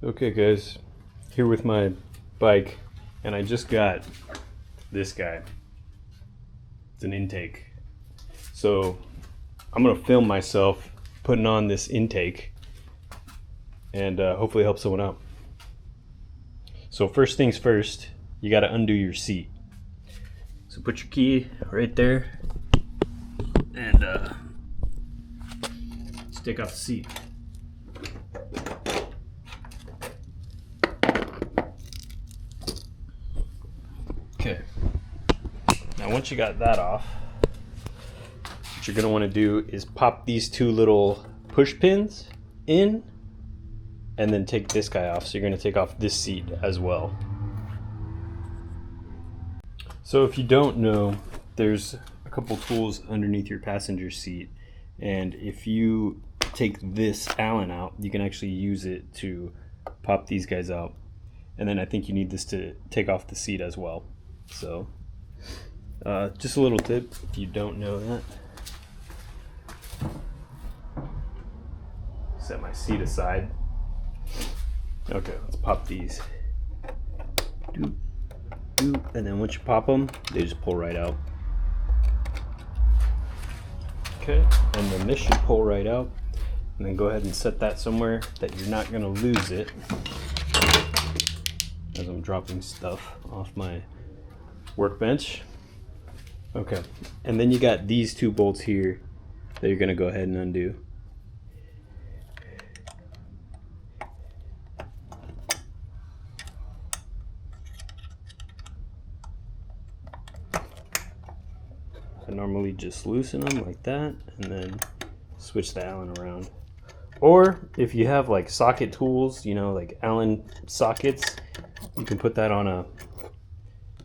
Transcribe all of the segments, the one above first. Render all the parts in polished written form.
Okay guys, here with my bike, and I just got this guy. It's an intake. So I'm gonna film myself putting on this intake and hopefully help someone out. So first things first, you gotta undo your seat. So put your key right there and just take off the seat. Okay, now once you got that off, what you're going to want to do is pop these two little push pins in and then take this guy off. So you're going to take off this seat as well. So if you don't know, there's a couple tools underneath your passenger seat, and if you take this Allen out, you can actually use it to pop these guys out. And then I think you need this to take off the seat as well. So just a little tip if you don't know that. Set my seat aside. Okay, let's pop these. Doop, doop. And then once you pop them, they just pull right out. Okay, and then this should pull right out. And then go ahead and set that somewhere that you're not going to lose it, as I'm dropping stuff off my workbench. Okay, and then you got these two bolts here that you're going to go ahead and undo. I normally just loosen them like that and then switch the Allen around. Or if you have like socket tools, you know, like Allen sockets, you can put that on a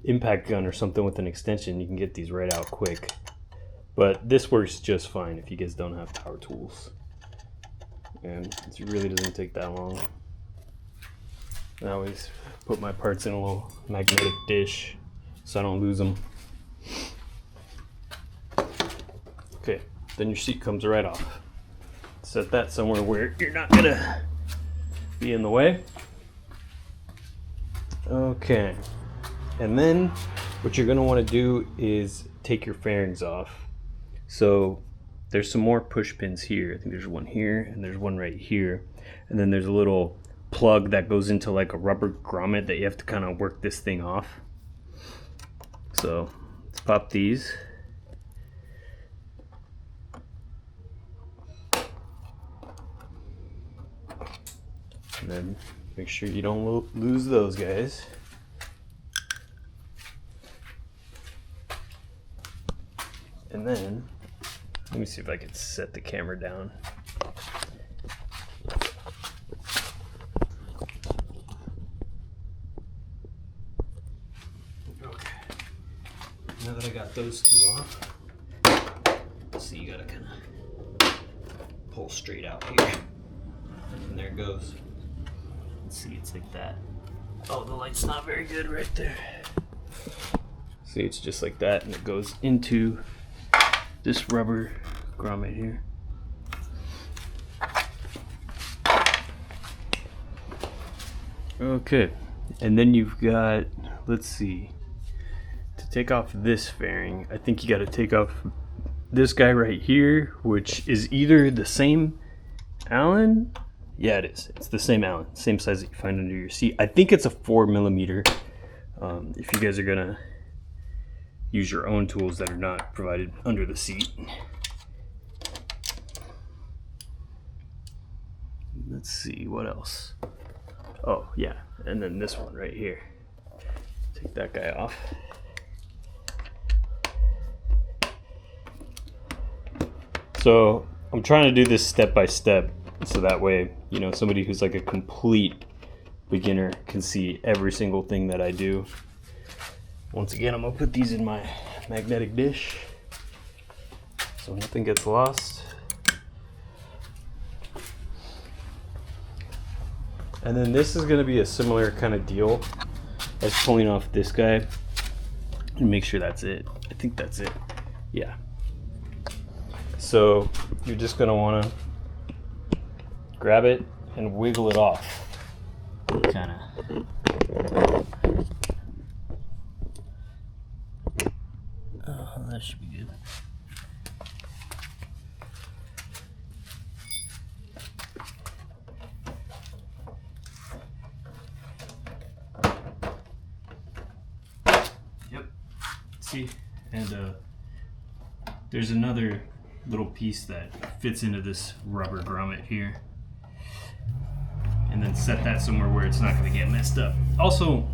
impact gun or something with an extension. You can get these right out quick. But this works just fine if you guys don't have power tools. And it really doesn't take that long. I always put my parts in a little magnetic dish so I don't lose them. Okay, then your seat comes right off. Set that somewhere where you're not gonna be in the way. Okay, and then what you're gonna wanna do is take your fairings off. So there's some more push pins here. I think there's one here and there's one right here. And then there's a little plug that goes into like a rubber grommet that you have to kind of work this thing off. So let's pop these. And then make sure you don't lose those guys. And then, let me see if I can set the camera down. Okay. Now that I got those two off, let's see, you gotta kind of pull straight out here. And there it goes. Let's see, it's like that. Oh, the light's not very good right there. See, it's just like that, and it goes into this rubber grommet here. Okay, and then you've got, let's see, to take off this fairing, I think you got to take off this guy right here, which is either the same Allen. Yeah, it is. It's the same Allen, same size that you find under your seat. I think it's a 4mm. If you guys are gonna use your own tools that are not provided under the seat. Let's see, what else? Oh yeah, and then this one right here. Take that guy off. So I'm trying to do this step by step, so that way, you know, somebody who's like a complete beginner can see every single thing that I do. Once again, I'm gonna put these in my magnetic dish so nothing gets lost. And then this is gonna be a similar kind of deal as pulling off this guy. And make sure that's it. I think that's it. Yeah. So you're just gonna wanna grab it and wiggle it off. kind of. Oh, that should be good. Yep. See, and there's another little piece that fits into this rubber grommet here. And then set that somewhere where it's not going to get messed up. Also,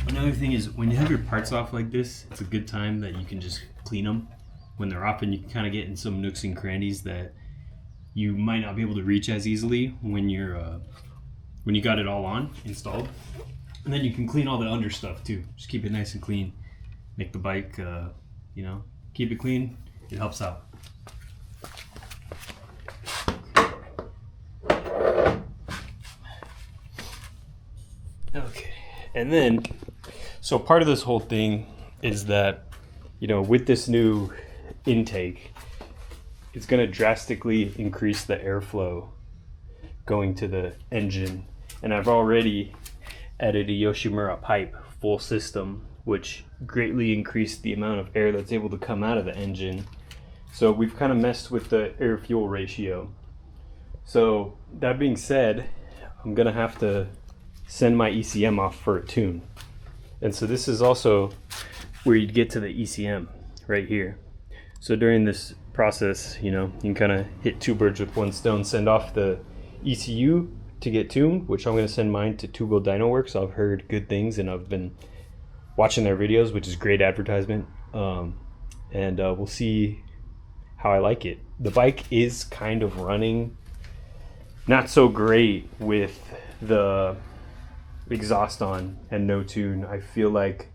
another thing is when you have your parts off like this, it's a good time that you can just clean them when they're off, and you can kind of get in some nooks and crannies that you might not be able to reach as easily when you got it all on installed. And then you can clean all the under stuff too. Just keep it nice and clean. Make the bike, you know, keep it clean. It helps out. Okay, and then, so part of this whole thing is that, you know, with this new intake, it's going to drastically increase the airflow going to the engine. And I've already added a Yoshimura pipe full system, which greatly increased the amount of air that's able to come out of the engine. So we've kind of messed with the air-fuel ratio. So that being said, I'm going to have to send my ECM off for a tune. And so this is also where you'd get to the ECM right here. So during this process, you know, you can kind of hit two birds with one stone, send off the ECU to get tuned, which I'm going to send mine to Tugel Dyno Works. I've heard good things and I've been watching their videos, which is great advertisement. And we'll see how I like it. The bike is kind of running not so great with the exhaust on and no tune. I feel like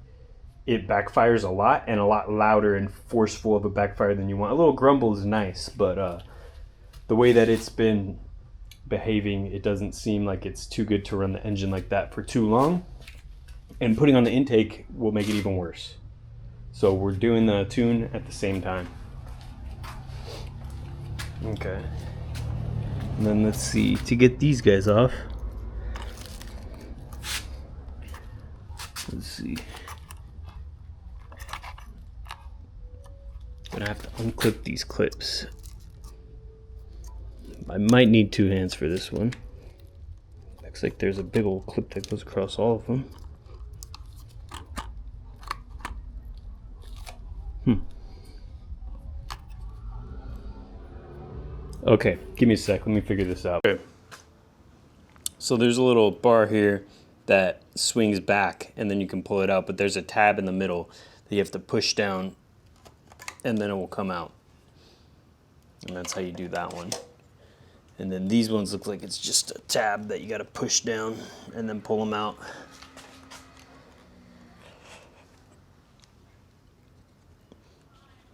it backfires a lot, and a lot louder and forceful of a backfire than you want. A little grumble is nice, but the way that it's been behaving, it doesn't seem like it's too good to run the engine like that for too long. And putting on the intake will make it even worse. So we're doing the tune at the same time. Okay. And then let's see, to get these guys off. Let's see. Gonna have to unclip these clips. I might need two hands for this one. Looks like there's a big old clip that goes across all of them. Okay, give me a sec, let me figure this out. Okay. So there's a little bar here that swings back and then you can pull it out, but there's a tab in the middle that you have to push down and then it will come out. And that's how you do that one. And then these ones look like it's just a tab that you gotta push down and then pull them out.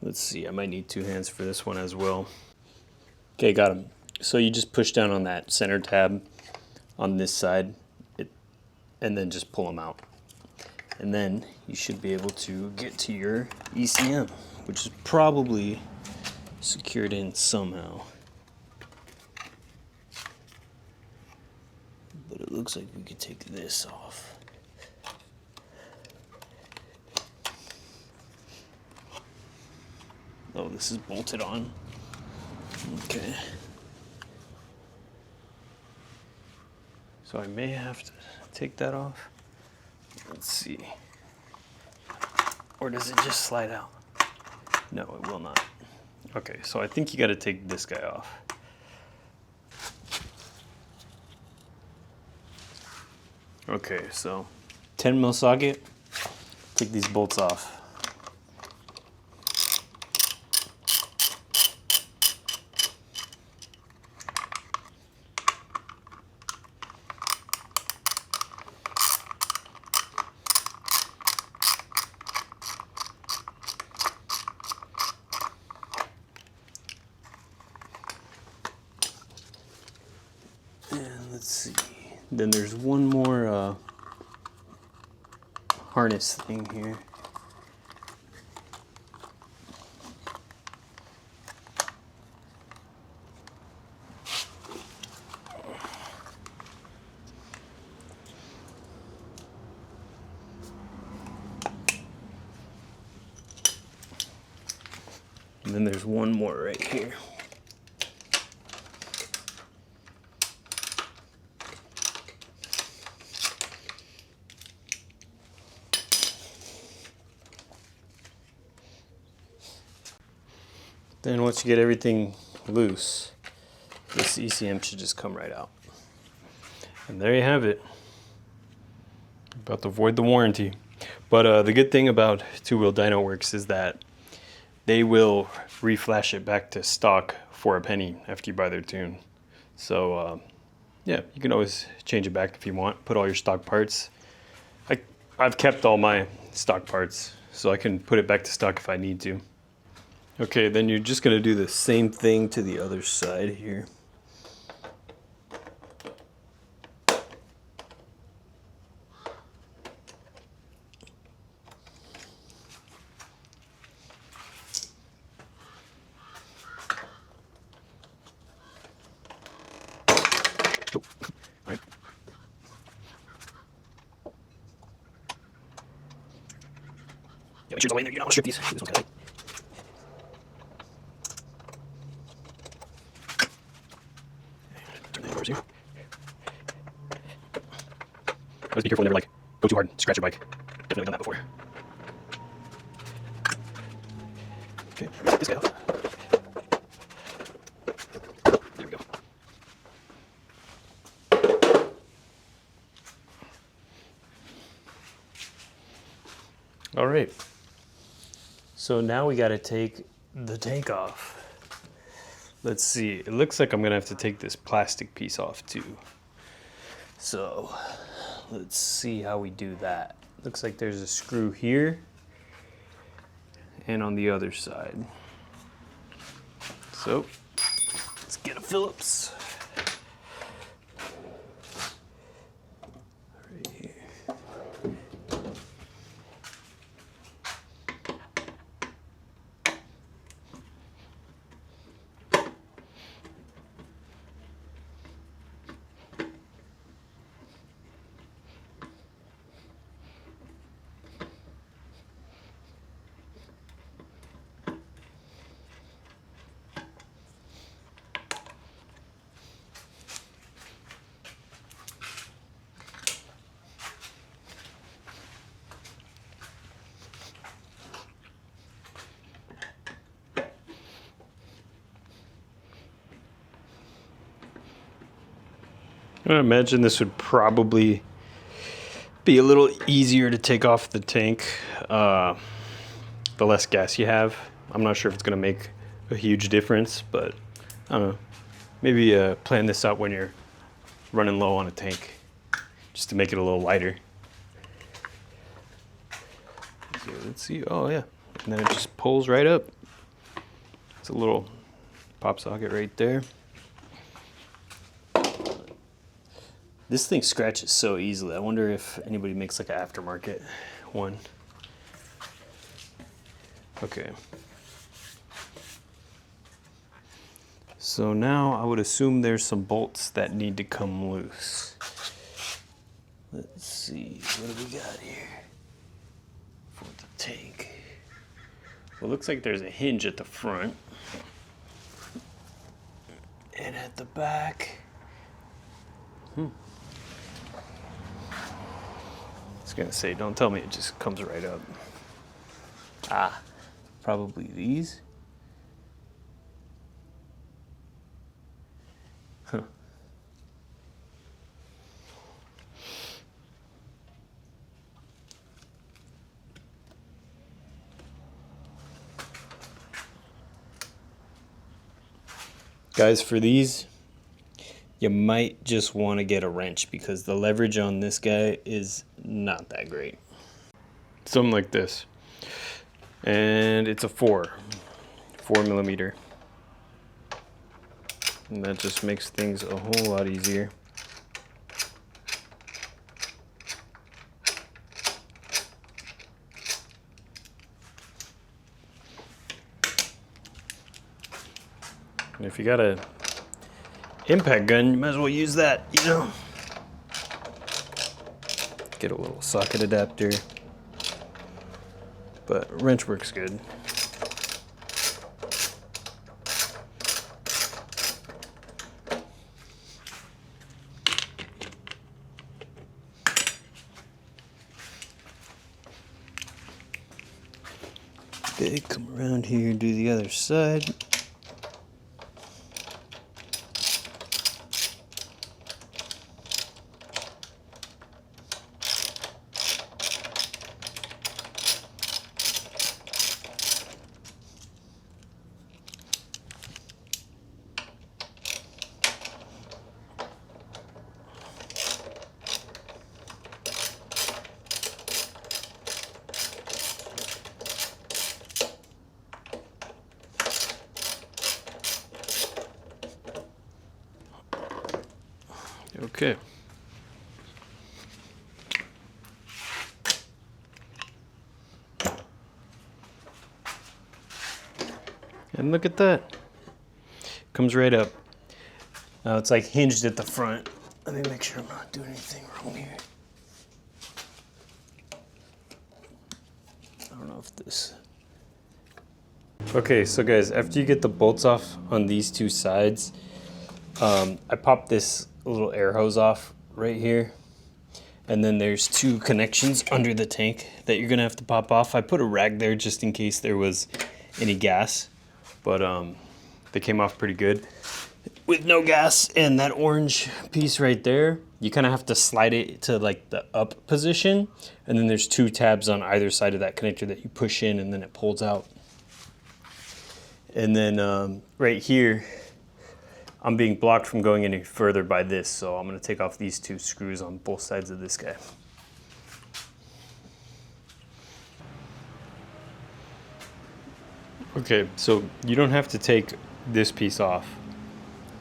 Let's see, I might need two hands for this one as well. Okay, got them. So you just push down on that center tab on this side, and then just pull them out. And then you should be able to get to your ECM, which is probably secured in somehow. But it looks like we could take this off. Oh, this is bolted on. Okay. So I may have to take that off. Let's see. Or does it just slide out? No, it will not. Okay, so I think you got to take this guy off. Okay, so 10 mil socket. Take these bolts off. And let's see. Then there's one more harness thing here. there's one more right here. Then once you get everything loose, this ECM should just come right out. And there you have it. About to void the warranty. But the good thing about Two-Wheel Dyno Works is that they will reflash it back to stock for a penny after you buy their tune. So yeah, you can always change it back if you want. Put all your stock parts. I've kept all my stock parts, so I can put it back to stock if I need to. Okay, then you're just gonna do the same thing to the other side here. Oh, right. Yeah, make sure it's all in there. You don't want to strip these. This one's kind of tight. Here. Always be careful, never like go too hard, scratch your bike. Definitely done that before. Okay, get this guy off. There we go. All right. So now we got to take the tank off. Let's see, it looks like I'm gonna have to take this plastic piece off too. So let's see how we do that. Looks like there's a screw here and on the other side. So let's get a Phillips. Right here. I imagine this would probably be a little easier to take off the tank the less gas you have. I'm not sure if it's going to make a huge difference, but I don't know. Maybe plan this out when you're running low on a tank, just to make it a little lighter. So let's see. Oh yeah, and then it just pulls right up. It's a little pop socket right there. This thing scratches so easily. I wonder if anybody makes like an aftermarket one. Okay. So now I would assume there's some bolts that need to come loose. Let's see, what do we got here for the tank? Well, it looks like there's a hinge at the front. And at the back. I was gonna say, don't tell me it just comes right up. Ah, probably these. Huh. Guys, for these, you might just want to get a wrench because the leverage on this guy is not that great. Something like this. And it's a 4 millimeter. And that just makes things a whole lot easier. And if you got a impact gun, you might as well use that, you know. Get a little socket adapter. But wrench works good. Okay, come around here and do the other side. Okay. And look at that. Comes right up. Now it's like hinged at the front. Let me make sure I'm not doing anything wrong here. I don't know if this... Okay, so guys, after you get the bolts off on these two sides, I popped this little air hose off right here. And then there's two connections under the tank that you're gonna have to pop off. I put a rag there just in case there was any gas, but they came off pretty good with no gas. And that orange piece right there, you kind of have to slide it to like the up position. And then there's two tabs on either side of that connector that you push in and then it pulls out. And then right here, I'm being blocked from going any further by this, so I'm gonna take off these two screws on both sides of this guy. Okay, so you don't have to take this piece off,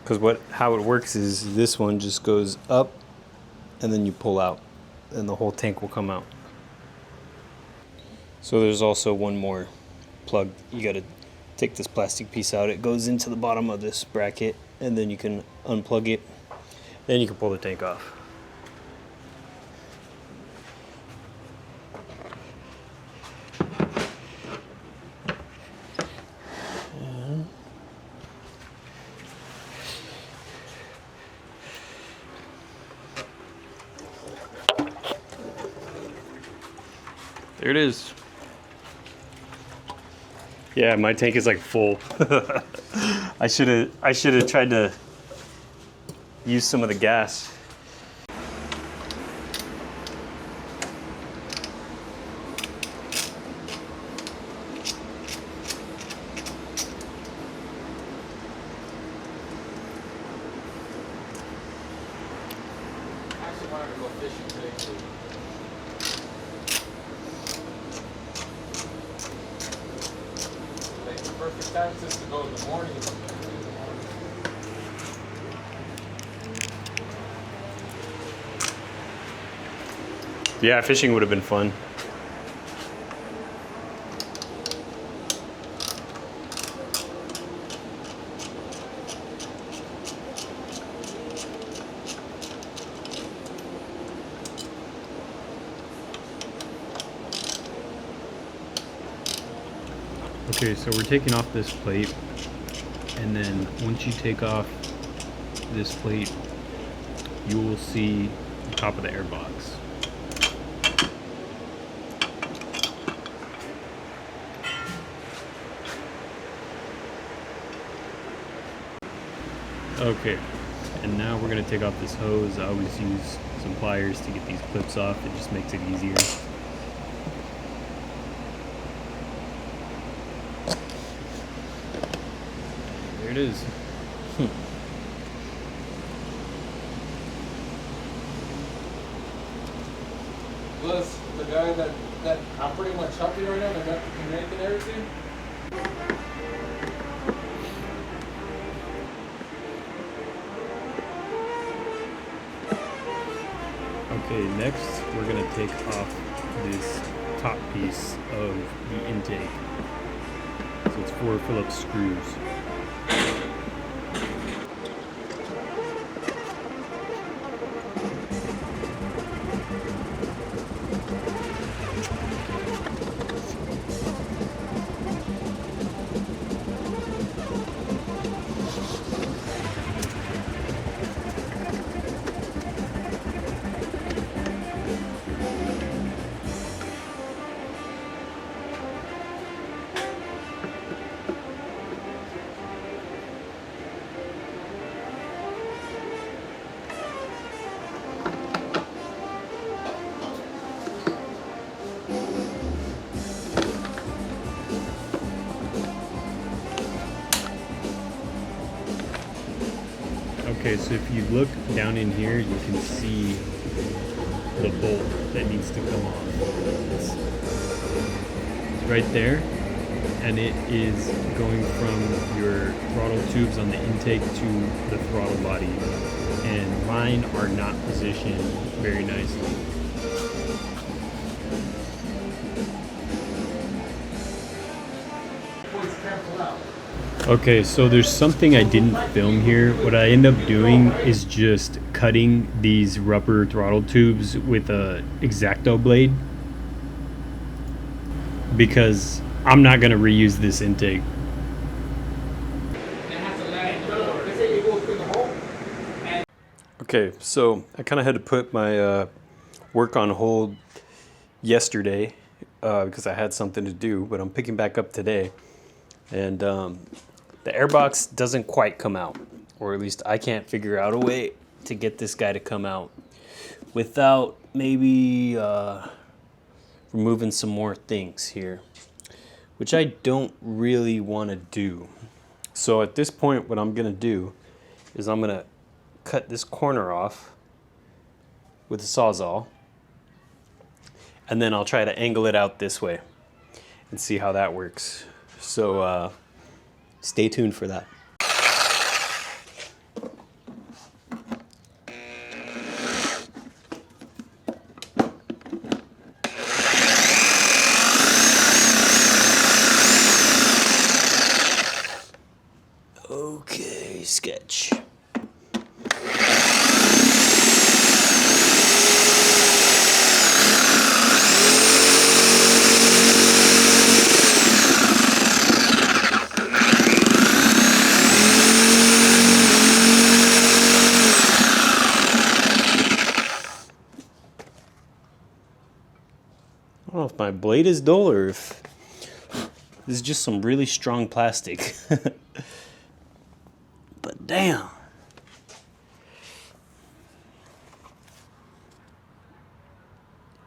because how it works is this one just goes up and then you pull out and the whole tank will come out. So there's also one more plug. You gotta take this plastic piece out. It goes into the bottom of this bracket and then you can unplug it. Then you can pull the tank off. There it is. Yeah, my tank is like full. I should have tried to use some of the gas. I actually wanted to go fishing today too. Like the perfect time just to go in the morning. Yeah, fishing would have been fun. Okay, so we're taking off this plate, and then once you take off this plate, you will see the top of the airbox. Okay, and now we're going to take off this hose. I always use some pliers to get these clips off. It just makes it easier. There it is. Plus, the guy that I'm pretty much helping right now, that got the connect and everything. Okay, next we're going to take off this top piece of the intake. So it's 4 Phillips screws. Okay, so if you look down in here, you can see the bolt that needs to come off. It's right there, and it is going from your throttle tubes on the intake to the throttle body, and mine are not positioned very nicely. Okay, so there's something I didn't film here. What I end up doing is just cutting these rubber throttle tubes with a X-Acto blade, because I'm not going to reuse this intake. Okay, so I kind of had to put my work on hold yesterday because I had something to do, but I'm picking back up today. And the airbox doesn't quite come out, or at least I can't figure out a way to get this guy to come out without maybe removing some more things here, which I don't really want to do. So at this point, what I'm going to do is I'm going to cut this corner off with a Sawzall, and then I'll try to angle it out this way and see how that works. So stay tuned for that. Okay, sketch. I don't know if my blade is dull or if this is just some really strong plastic. But damn.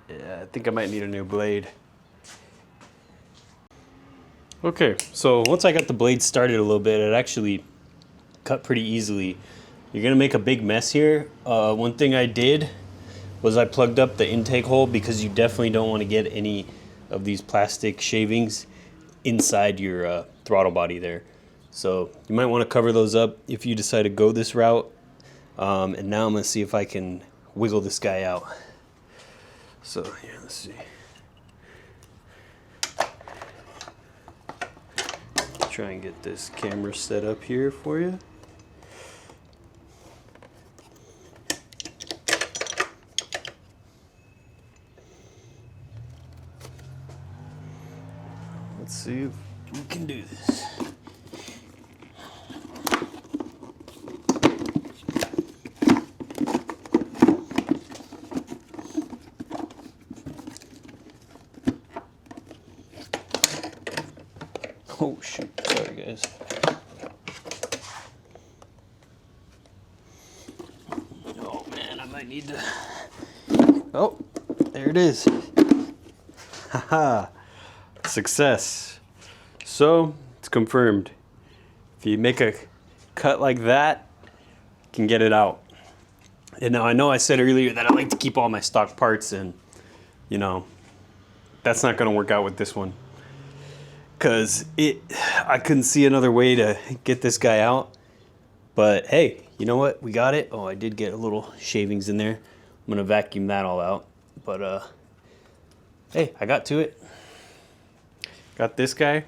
Yeah, I think I might need a new blade. Okay, so once I got the blade started a little bit, it actually cut pretty easily. You're gonna make a big mess here. One thing I did was I plugged up the intake hole, because you definitely don't want to get any of these plastic shavings inside your throttle body there. So you might want to cover those up if you decide to go this route. And now I'm going to see if I can wiggle this guy out. So here, let's see. Try and get this camera set up here for you. Let's see if we can do this. Oh shoot, sorry guys. Oh man, I might need to... Oh, there it is. Haha. Success. So it's confirmed. If you make a cut like that, you can get it out. And now I know I said earlier that I like to keep all my stock parts, and you know, that's not going to work out with this one, because I couldn't see another way to get this guy out. But hey, you know what? We got it. Oh, I did get a little shavings in there. I'm going to vacuum that all out. But hey, I got to it. Got this guy,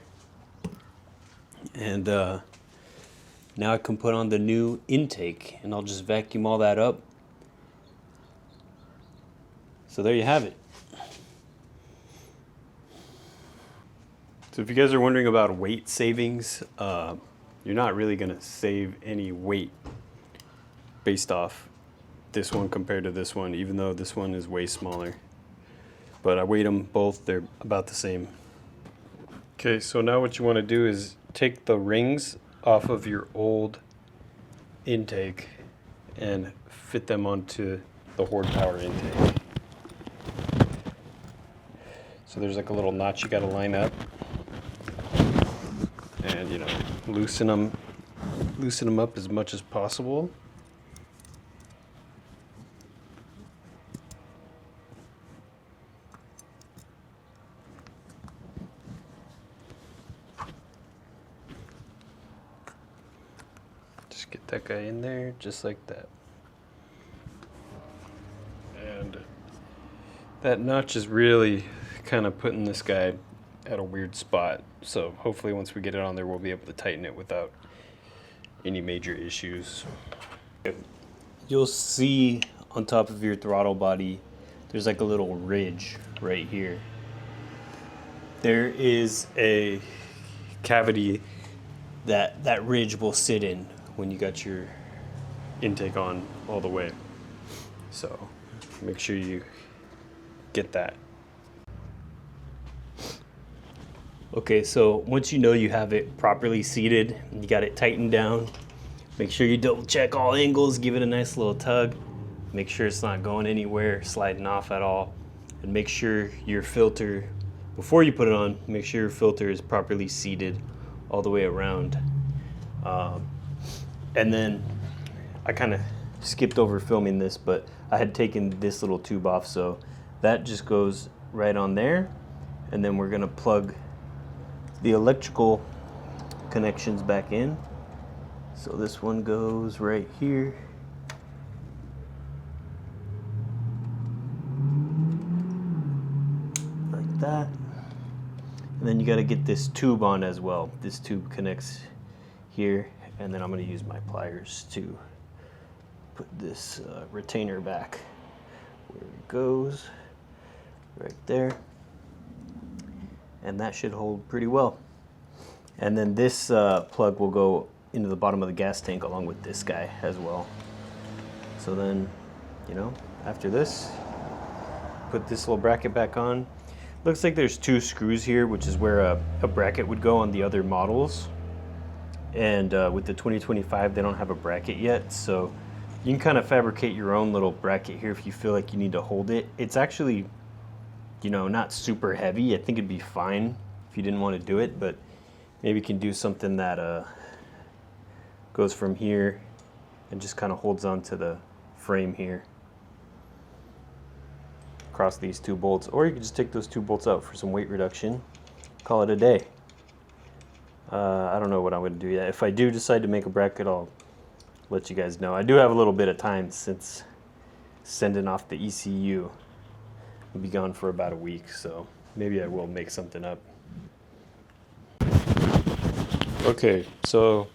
and now I can put on the new intake, and I'll just vacuum all that up. So there you have it. So if you guys are wondering about weight savings, you're not really going to save any weight based off this one compared to this one, even though this one is way smaller. But I weighed them both, they're about the same. Okay, so now what you want to do is take the rings off of your old intake and fit them onto the Hordpower intake. So there's like a little notch you got to line up, and you know, loosen them up as much as possible. Just get that guy in there, just like that. And that notch is really kind of putting this guy at a weird spot. So hopefully once we get it on there, we'll be able to tighten it without any major issues. You'll see on top of your throttle body, there's like a little ridge right here. There is a cavity that ridge will sit in when you got your intake on all the way. So make sure you get that. Okay, so once you know you have it properly seated, you got it tightened down, make sure you double check all angles, give it a nice little tug, make sure it's not going anywhere, sliding off at all, and make sure your filter, before you put it on, make sure your filter is properly seated all the way around. And then I kind of skipped over filming this, but I had taken this little tube off, so that just goes right on there, and then we're gonna plug the electrical connections back in. So this one goes right here. Like that. And then you got to get this tube on as well. This tube connects here, and then I'm going to use my pliers to put this retainer back where it goes, right there. And that should hold pretty well. And then this plug will go into the bottom of the gas tank along with this guy as well. So then, you know, after this, put this little bracket back on. Looks like there's 2 screws here, which is where a bracket would go on the other models. And with the 2025, they don't have a bracket yet, so you can kind of fabricate your own little bracket here if you feel like you need to hold it. It's actually, you know, not super heavy. I think it'd be fine if you didn't want to do it, but maybe you can do something that goes from here and just kind of holds onto the frame here across these 2 bolts, or you can just take those 2 bolts out for some weight reduction, call it a day. I don't know what I'm going to do yet. If I do decide to make a bracket, I'll let you guys know. I do have a little bit of time since sending off the ECU. I'll be gone for about a week, so maybe I will make something up. Okay, so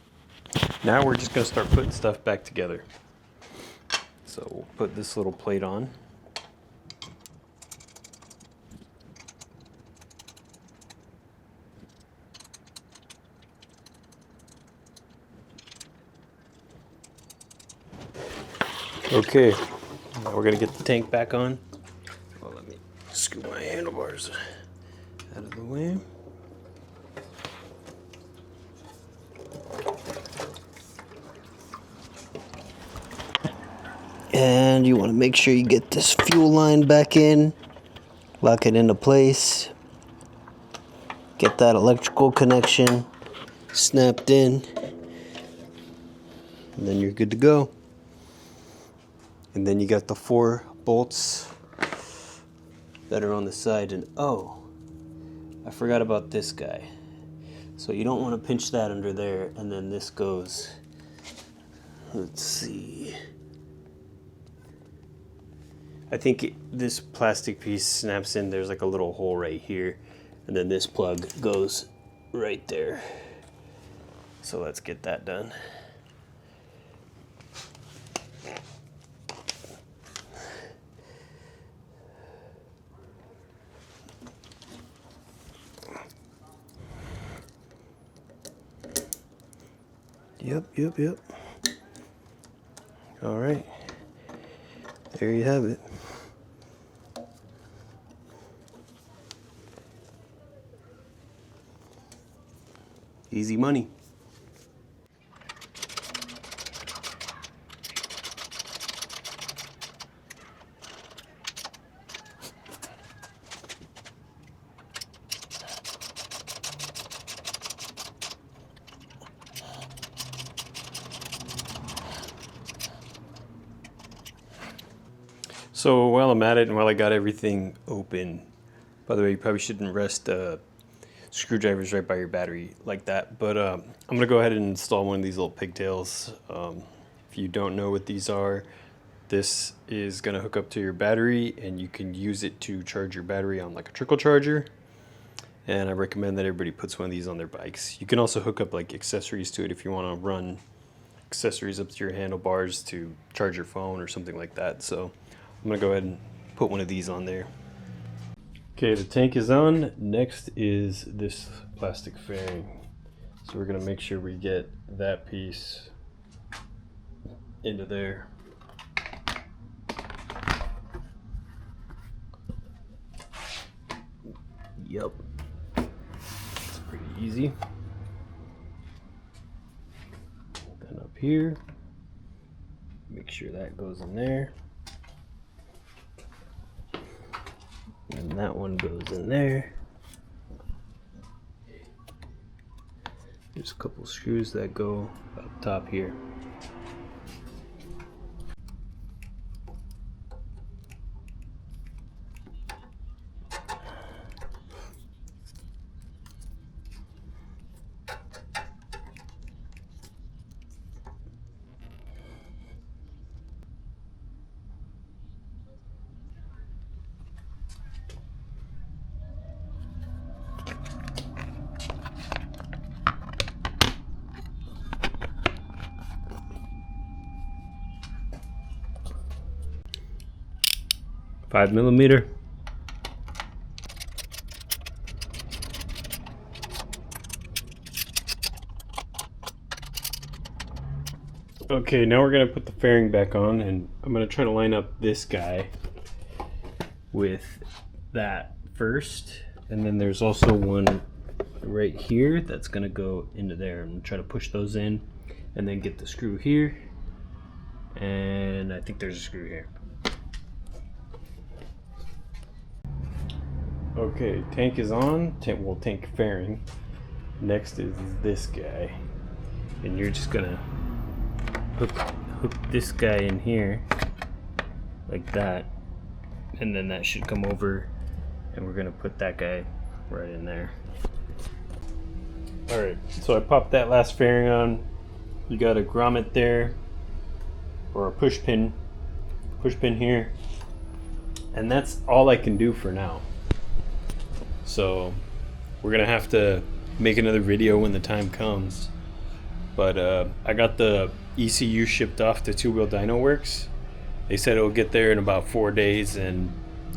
now we're just going to start putting stuff back together. So we'll put this little plate on. Okay, now we're gonna get the tank back on. Well, let me scoot my handlebars out of the way. And you want to make sure you get this fuel line back in, lock it into place, get that electrical connection snapped in, and then you're good to go. And then you got the 4 bolts that are on the side, and oh, I forgot about this guy. So you don't want to pinch that under there, and then this goes, let's see, I think this plastic piece snaps in, there's like a little hole right here, and then this plug goes right there. So let's get that done. Yep. All right, there you have it. Easy money. So while I'm at it and while I got everything open, by the way, you probably shouldn't rest screwdrivers right by your battery like that. But I'm gonna go ahead and install one of these little pigtails. If you don't know what these are, this is gonna hook up to your battery and you can use it to charge your battery on like a trickle charger. And I recommend that everybody puts one of these on their bikes. You can also hook up like accessories to it if you want to run accessories up to your handlebars to charge your phone or something like that. So I'm gonna go ahead and put one of these on there. Okay, the tank is on. Next is this plastic fairing. So we're gonna make sure we get that piece into there. Yep. It's pretty easy. Then up here, make sure that goes in there. And that one goes in there. There's a couple screws that go up top here. Five millimeter. Okay, now we're gonna put the fairing back on, and I'm gonna try to line up this guy with that first, and then there's also one right here that's gonna go into there. I'm gonna try to push those in and then get the screw here, and I think there's a screw here. Okay, tank is on. Tank fairing. Next is this guy, and you're just gonna hook this guy in here like that, and then that should come over, and we're gonna put that guy right in there. All right, so I popped that last fairing on. You got a grommet there, or a push pin here, and that's all I can do for now. So we're gonna have to make another video when the time comes. But I got the ECU shipped off to Two Wheel Dyno Works. They said it'll get there in about 4 days, and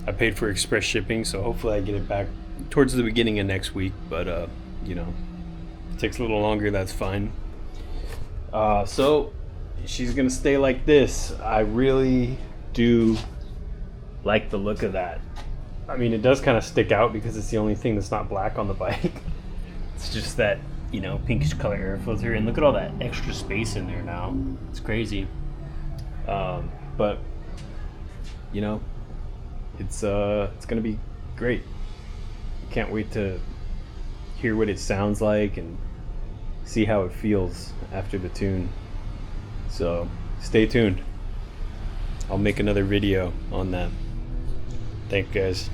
I paid for express shipping, so hopefully I get it back towards the beginning of next week. But you know, it takes a little longer, that's fine. So she's gonna stay like this. I really do like the look of that. I mean, it does kind of stick out because it's the only thing that's not black on the bike. It's just that, you know, pinkish color air filter, and look at all that extra space in there now. It's crazy. But you know, it's gonna be great. Can't wait to hear what it sounds like and see how it feels after the tune. So stay tuned. I'll make another video on that. Thank you guys.